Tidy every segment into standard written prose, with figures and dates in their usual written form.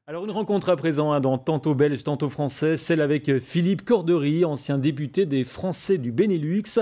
Alors une rencontre à présent dans Tantôt belge, tantôt français, celle avec Philippe Cordery, ancien député des Français du Benelux.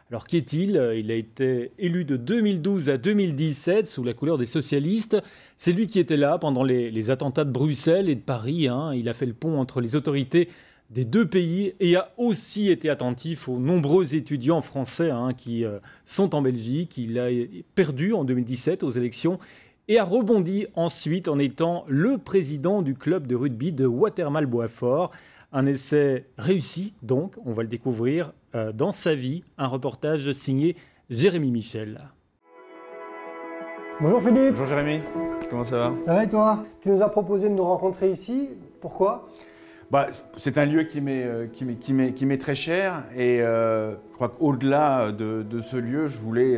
Alors qui est-il? Il a été élu de 2012 à 2017 sous la couleur des socialistes. C'est lui qui était là pendant les attentats de Bruxelles et de Paris, hein. Il a fait le pont entre les autorités des deux pays et a aussi été attentif aux nombreux étudiants français, hein, qui sont en Belgique. Il a perdu en 2017 aux élections et a rebondi ensuite en étant le président du club de rugby de Watermal-Boisfort. Un essai réussi, donc, on va le découvrir dans sa vie. Un reportage signé Jérémy Michel. Bonjour Philippe. Bonjour Jérémy, comment ça va? Ça va et toi? Tu nous as proposé de nous rencontrer ici, pourquoi? C'est un lieu qui m'est très cher et je crois qu'au-delà de ce lieu, je voulais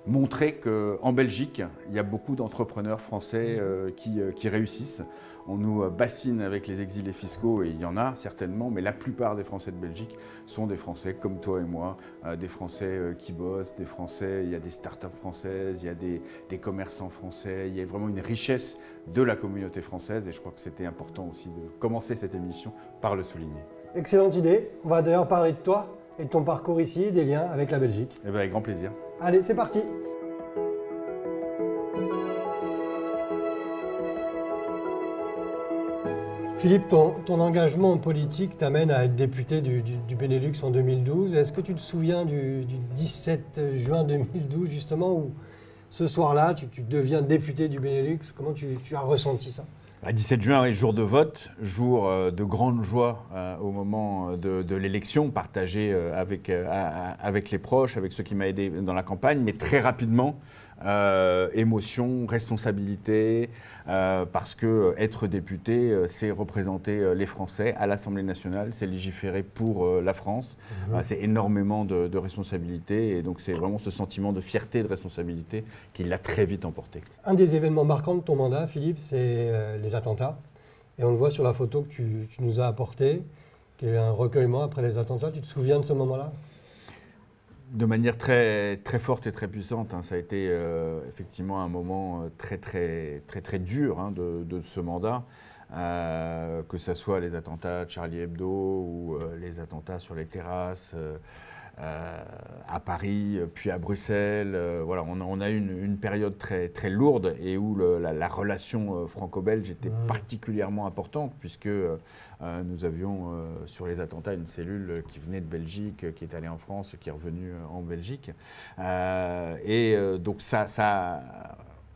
montrer qu'en Belgique, il y a beaucoup d'entrepreneurs français qui réussissent. On nous bassine avec les exilés fiscaux et il y en a certainement, mais la plupart des Français de Belgique sont des Français comme toi et moi, des Français qui bossent, des Français, il y a des startups françaises, il y a des commerçants français, il y a vraiment une richesse de la communauté française et je crois que c'était important aussi de commencer cette émission par le souligner. Excellente idée, on va d'ailleurs parler de toi et de ton parcours ici, des liens avec la Belgique. Eh bien, avec grand plaisir. Allez, c'est parti. Philippe, ton engagement politique t'amène à être député du Benelux en 2012. Est-ce que tu te souviens du 17 juin 2012, justement, où ce soir-là, tu deviens député du Benelux? Comment tu as ressenti ça? 17 juin, oui, jour de vote, jour de grande joie au moment de l'élection, partagé avec les proches, avec ceux qui m'ont aidé dans la campagne, mais très rapidement, émotion, responsabilité, parce que être député, c'est représenter les Français à l'Assemblée nationale, c'est légiférer pour la France, c'est énormément de responsabilités, et donc c'est vraiment ce sentiment de fierté et de responsabilité qui l'a très vite emporté. Un des événements marquants de ton mandat, Philippe, c'est les attentats. Et on le voit sur la photo que tu nous as apportée, qui est un recueillement après les attentats. Tu te souviens de ce moment-là? De manière très, très forte et très puissante, hein. Ça a été effectivement un moment très dur, hein, de ce mandat, que ce soit les attentats de Charlie Hebdo ou les attentats sur les terrasses à Paris, puis à Bruxelles. Voilà, on a eu une période très lourde et où la relation franco-belge était particulièrement importante puisque nous avions sur les attentats une cellule qui venait de Belgique, qui est allée en France, qui est revenue en Belgique. Donc ça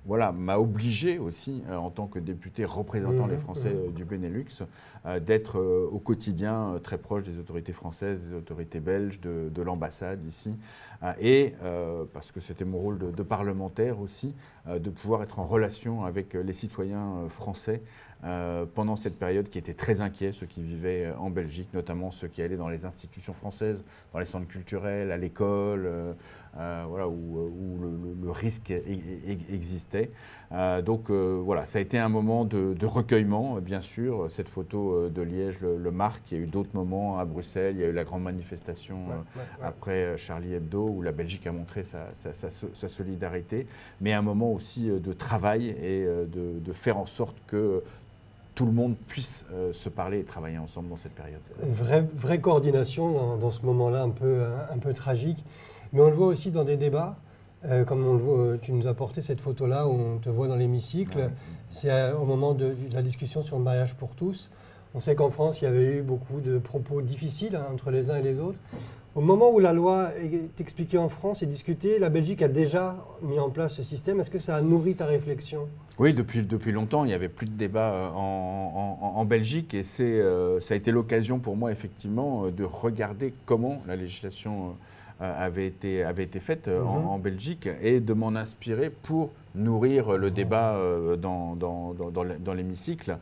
voilà, m'a obligé aussi, en tant que député représentant les Français du Benelux, d'être au quotidien très proche des autorités françaises, des autorités belges, de l'ambassade ici, parce que c'était mon rôle de parlementaire aussi, de pouvoir être en relation avec les citoyens français pendant cette période qui était très inquiet, ceux qui vivaient en Belgique, notamment ceux qui allaient dans les institutions françaises, dans les centres culturels, à l'école, voilà, où le risque existait. Donc voilà, ça a été un moment de recueillement, bien sûr. Cette photo de Liège le marque. Il y a eu d'autres moments à Bruxelles. Il y a eu la grande manifestation après Charlie Hebdo, où la Belgique a montré sa solidarité. Mais un moment aussi de travail et de faire en sorte que tout le monde puisse se parler et travailler ensemble dans cette période. Vraie coordination dans ce moment-là un peu tragique. Mais on le voit aussi dans des débats, comme on le voit, tu nous as porté cette photo-là où on te voit dans l'hémicycle. C'est au moment de la discussion sur le mariage pour tous. On sait qu'en France, il y avait eu beaucoup de propos difficiles, hein, entre les uns et les autres. Au moment où la loi est expliquée en France et discutée, la Belgique a déjà mis en place ce système. Est-ce que ça a nourri ta réflexion? Oui, depuis longtemps, il n'y avait plus de débat en Belgique et ça a été l'occasion pour moi, effectivement, de regarder comment la législation avait été faite en Belgique et de m'en inspirer pour nourrir le débat dans l'hémicycle.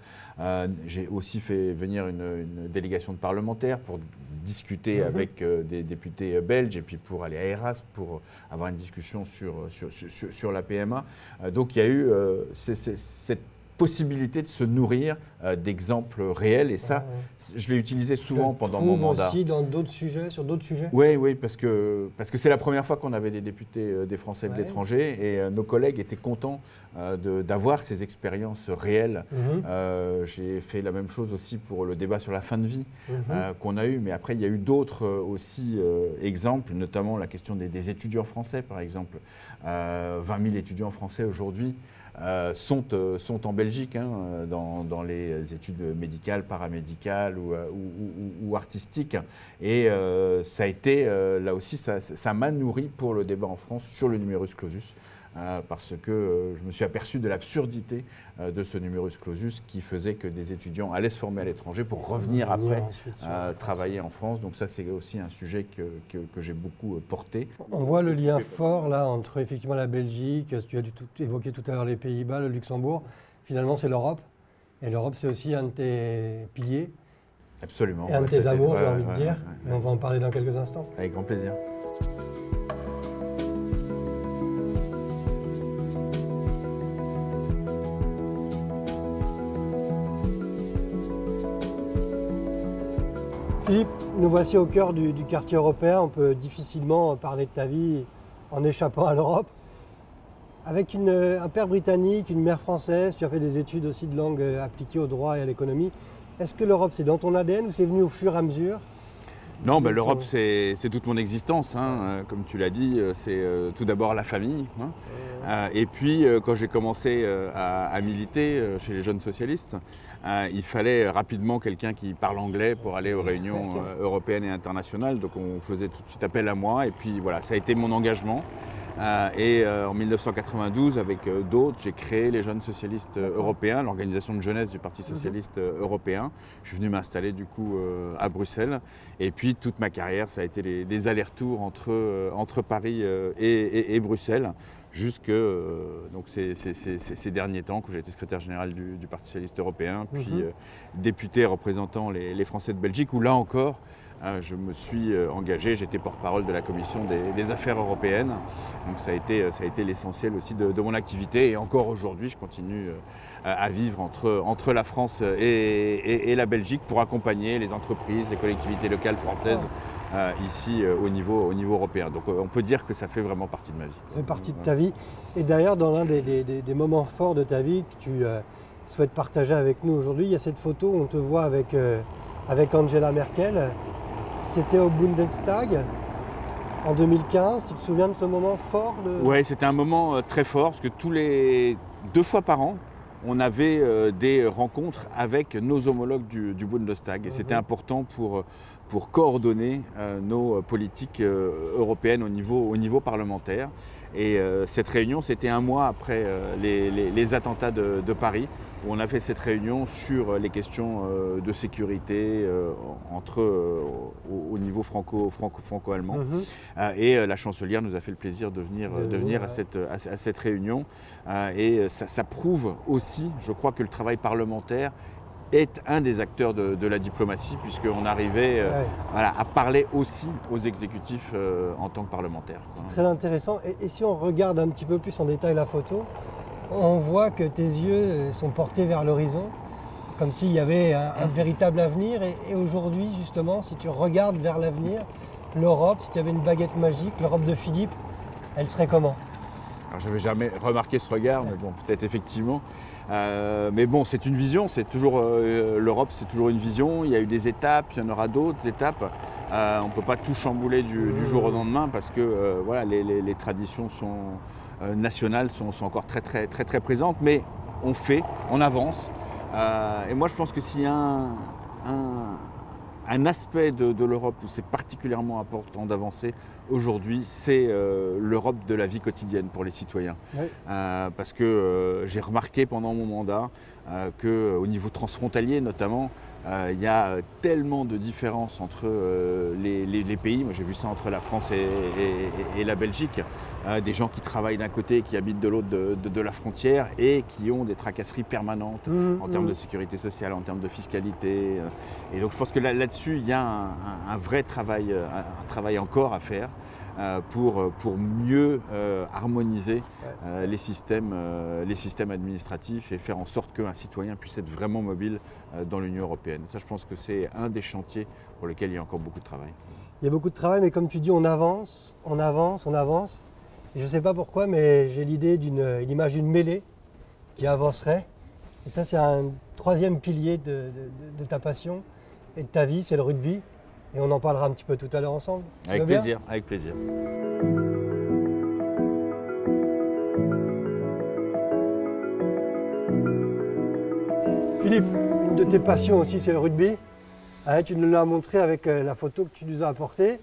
J'ai aussi fait venir une délégation de parlementaires pour discuter avec des députés belges et puis pour aller à Erasmus pour avoir une discussion sur la PMA. Donc il y a eu cette possibilité de se nourrir d'exemples réels. Et ça, je l'ai utilisé souvent pendant mon mandat. Aussi dans d'autres sujets, sur d'autres sujets. Oui, parce que c'est la première fois qu'on avait des députés des Français de l'étranger et nos collègues étaient contents d'avoir ces expériences réelles. J'ai fait la même chose aussi pour le débat sur la fin de vie qu'on a eu, mais après il y a eu d'autres aussi exemples, notamment la question des étudiants français par exemple. 20 000 étudiants français aujourd'hui sont en Belgique dans les études médicales, paramédicales ou artistiques. Et ça a été, là aussi, ça m'a nourri pour le débat en France sur le numerus clausus. Parce que je me suis aperçu de l'absurdité de ce numerus clausus qui faisait que des étudiants allaient se former à l'étranger pour revenir après travailler en France. Donc ça, c'est aussi un sujet que j'ai beaucoup porté. On voit le lien fort là entre effectivement la Belgique, tu as évoqué tout à l'heure les Pays-Bas, le Luxembourg. Finalement, c'est l'Europe. Et l'Europe, c'est aussi un de tes piliers. Absolument. Et un de tes amours, j'ai envie de dire. Et on va en parler dans quelques instants. Avec grand plaisir. Philippe, nous voici au cœur du quartier européen. On peut difficilement parler de ta vie en échappant à l'Europe. Avec un père britannique, une mère française, tu as fait des études aussi de langue appliquées au droit et à l'économie. Est-ce que l'Europe, c'est dans ton ADN ou c'est venu au fur et à mesure? Non, l'Europe, c'est toute mon existence. Comme tu l'as dit, c'est tout d'abord la famille. Et puis, quand j'ai commencé à militer chez les jeunes socialistes, il fallait rapidement quelqu'un qui parle anglais pour aller aux réunions européennes et internationales. Donc, on faisait tout de suite appel à moi. Et puis, voilà, ça a été mon engagement. En 1992, avec d'autres, j'ai créé les Jeunes Socialistes Européens, l'organisation de jeunesse du Parti Socialiste Européen. Je suis venu m'installer du coup à Bruxelles. Et puis toute ma carrière, ça a été des allers-retours entre Paris et Bruxelles, jusque donc ces derniers temps, où j'ai été secrétaire général du Parti Socialiste Européen, puis député représentant les Français de Belgique, où là encore, je me suis engagé, j'étais porte-parole de la commission des affaires européennes. Donc ça a été l'essentiel aussi de mon activité. Et encore aujourd'hui, je continue à vivre entre la France et la Belgique pour accompagner les entreprises, les collectivités locales françaises ici au niveau européen. Donc on peut dire que ça fait vraiment partie de ma vie. Ça fait partie de ta vie. Et d'ailleurs, dans l'un des moments forts de ta vie que tu souhaites partager avec nous aujourd'hui, il y a cette photo où on te voit avec Angela Merkel. C'était au Bundestag en 2015. Tu te souviens de ce moment fort Oui, c'était un moment très fort parce que 2 fois par an, on avait des rencontres avec nos homologues du Bundestag. Et c'était important pour coordonner nos politiques européennes au niveau parlementaire. Et cette réunion, c'était un mois après les attentats de Paris, où on a fait cette réunion sur les questions de sécurité au niveau franco-allemand. Et la chancelière nous a fait le plaisir de venir à cette réunion. Et ça prouve aussi, je crois, que le travail parlementaire est un des acteurs de la diplomatie, puisqu'on arrivait à parler aussi aux exécutifs en tant que parlementaires. C'est très intéressant. Et si on regarde un petit peu plus en détail la photo, on voit que tes yeux sont portés vers l'horizon, comme s'il y avait un véritable avenir. Et aujourd'hui, justement, si tu regardes vers l'avenir, l'Europe, si tu avais une baguette magique, l'Europe de Philippe, elle serait comment? Alors, je n'avais jamais remarqué ce regard, mais bon, peut-être effectivement. Mais bon, c'est une vision, c'est toujours l'Europe, c'est toujours une vision. Il y a eu des étapes, il y en aura d'autres étapes. On ne peut pas tout chambouler du jour au lendemain parce que voilà, les traditions nationales sont encore très présentes. Mais on avance. Et moi, je pense que s'il y a un aspect de l'Europe où c'est particulièrement important d'avancer aujourd'hui, c'est l'Europe de la vie quotidienne pour les citoyens. Oui. Parce que j'ai remarqué pendant mon mandat qu'au niveau transfrontalier notamment, il y a tellement de différences entre les pays. Moi, j'ai vu ça entre la France et la Belgique. Des gens qui travaillent d'un côté et qui habitent de l'autre de la frontière et qui ont des tracasseries permanentes en termes de sécurité sociale, en termes de fiscalité. Et donc je pense que là-dessus, il y a un vrai travail, un travail encore à faire. pour mieux harmoniser les systèmes administratifs et faire en sorte qu'un citoyen puisse être vraiment mobile dans l'Union européenne. Ça, je pense que c'est un des chantiers pour lesquels il y a encore beaucoup de travail. Il y a beaucoup de travail, mais comme tu dis, on avance, on avance, on avance. Et je ne sais pas pourquoi, mais j'ai l'idée d'une image d'une mêlée qui avancerait. Et ça, c'est un troisième pilier de ta passion et de ta vie, c'est le rugby. Et on en parlera un petit peu tout à l'heure ensemble. Avec plaisir, avec plaisir. Philippe, une de tes passions aussi, c'est le rugby. Tu nous l'as montré avec la photo que tu nous as apportée.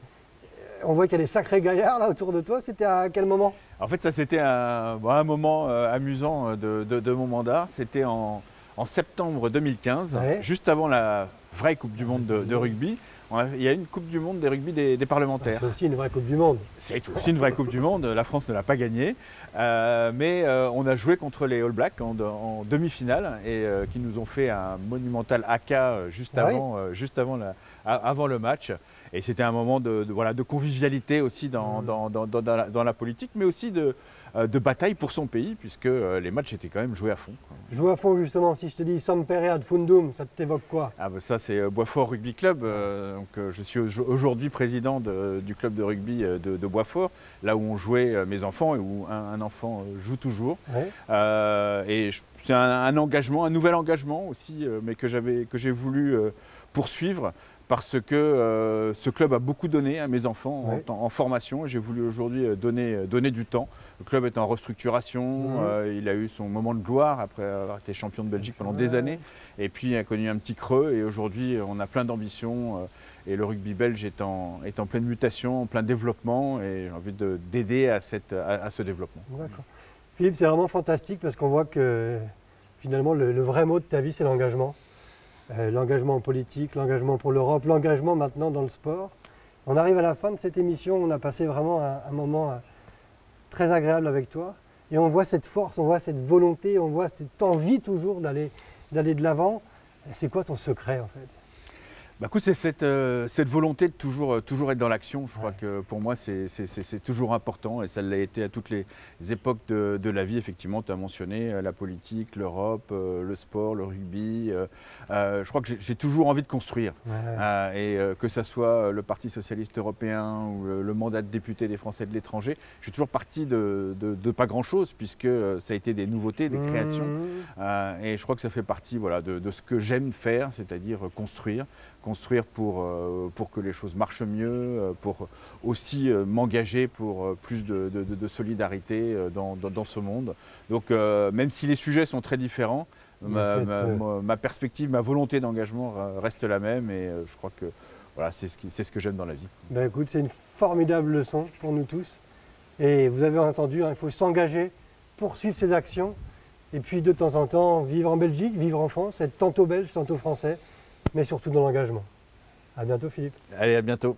On voit qu'il y a des sacrés gaillards là autour de toi. C'était à quel moment? En fait, ça c'était un moment amusant de mon mandat. C'était en septembre 2015, juste avant la vraie Coupe du Monde de rugby. Il y a une Coupe du Monde des rugby des parlementaires. C'est aussi une vraie Coupe du Monde. C'est aussi une vraie Coupe du Monde. La France ne l'a pas gagnée. Mais on a joué contre les All Blacks en demi-finale et qui nous ont fait un monumental haka juste avant le match. Et c'était un moment de convivialité aussi dans la politique, mais aussi de bataille pour son pays, puisque les matchs étaient quand même joués à fond. Jouer à fond, justement. Si je te dis Sampere ad fundum, ça t'évoque quoi? Ça, c'est Boitsfort Rugby Club. Je suis aujourd'hui président du club de rugby de Boitsfort, là où ont joué mes enfants et où un enfant joue toujours. Et c'est un engagement, un nouvel engagement aussi, mais que j'ai voulu poursuivre. Parce que ce club a beaucoup donné à mes enfants en formation. J'ai voulu aujourd'hui donner du temps. Le club est en restructuration. Il a eu son moment de gloire après avoir été champion de Belgique pendant des années. Et puis il a connu un petit creux. Et aujourd'hui, on a plein d'ambitions. Et le rugby belge est en pleine mutation, en plein développement. Et j'ai envie d'aider à ce développement. D'accord. Philippe, c'est vraiment fantastique parce qu'on voit que finalement, le vrai mot de ta vie, c'est l'engagement. L'engagement en politique, l'engagement pour l'Europe, l'engagement maintenant dans le sport. On arrive à la fin de cette émission, on a passé vraiment un moment très agréable avec toi. Et on voit cette force, on voit cette volonté, on voit cette envie toujours d'aller de l'avant. C'est quoi ton secret en fait? Écoute, c'est cette volonté de toujours être dans l'action. Je crois que pour moi, c'est toujours important et ça l'a été à toutes les époques de la vie. Effectivement, tu as mentionné la politique, l'Europe, le sport, le rugby. Je crois que j'ai toujours envie de construire. Et que ce soit le Parti socialiste européen ou le mandat de député des Français de l'étranger, je suis toujours parti de pas grand-chose puisque ça a été des nouveautés, des créations. Et je crois que ça fait partie de ce que j'aime faire, c'est-à-dire construire pour que les choses marchent mieux, pour aussi m'engager pour plus de solidarité dans ce monde. Donc même si les sujets sont très différents, ma perspective, ma volonté d'engagement reste la même et je crois que c'est ce que j'aime dans la vie. Écoute, c'est une formidable leçon pour nous tous. Et vous avez entendu, il faut s'engager, poursuivre ses actions et puis de temps en temps vivre en Belgique, vivre en France, être tantôt belge, tantôt français, mais surtout dans l'engagement. À bientôt Philippe. Allez, à bientôt.